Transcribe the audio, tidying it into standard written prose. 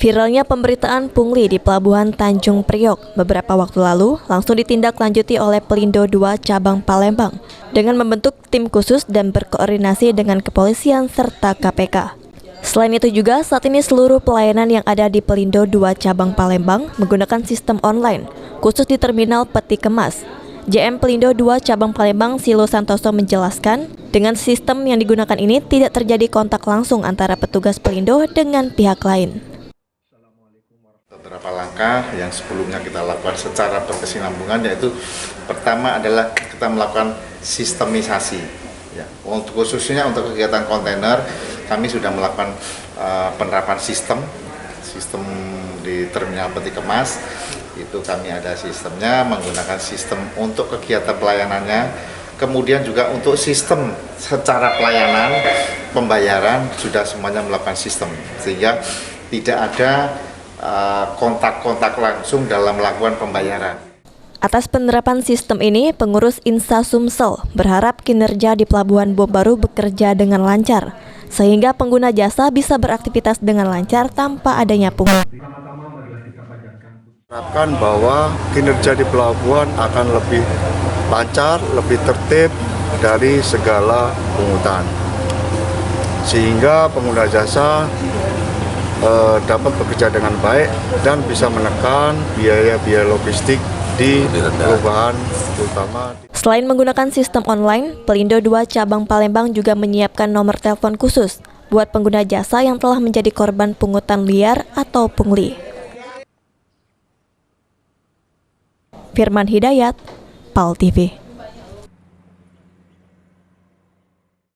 Viralnya pemberitaan pungli di Pelabuhan Tanjung Priok beberapa waktu lalu langsung ditindaklanjuti oleh Pelindo II Cabang Palembang dengan membentuk tim khusus dan berkoordinasi dengan kepolisian serta KPK. Selain itu juga saat ini seluruh pelayanan yang ada di Pelindo II Cabang Palembang menggunakan sistem online, khusus di Terminal Peti Kemas. JM Pelindo II Cabang Palembang Silo Santoso menjelaskan, dengan sistem yang digunakan ini tidak terjadi kontak langsung antara petugas Pelindo dengan pihak lain. Beberapa langkah yang sebelumnya kita lakukan secara berkesinambungan, yaitu pertama adalah kita melakukan sistemisasi. Ya, khususnya untuk kegiatan kontainer, kami sudah melakukan penerapan sistem di Terminal Peti Kemas. Itu kami ada sistemnya, menggunakan sistem untuk kegiatan pelayanannya. Kemudian juga untuk sistem secara pelayanan, pembayaran sudah semuanya melakukan sistem, sehingga tidak ada kontak-kontak langsung dalam melakukan pembayaran. Atas penerapan sistem ini, pengurus Insa Sumsel berharap kinerja di Pelabuhan Bom Baru bekerja dengan lancar, sehingga pengguna jasa bisa beraktivitas dengan lancar tanpa adanya pungut. Harapkan bahwa kinerja di pelabuhan akan lebih lancar, lebih tertib dari segala pungutan, sehingga pengguna jasa dapat bekerja dengan baik dan bisa menekan biaya-biaya logistik di perubahan utama. Selain menggunakan sistem online, Pelindo II Cabang Palembang juga menyiapkan nomor telepon khusus buat pengguna jasa yang telah menjadi korban pungutan liar atau pungli. Firman Hidayat, PAL TV.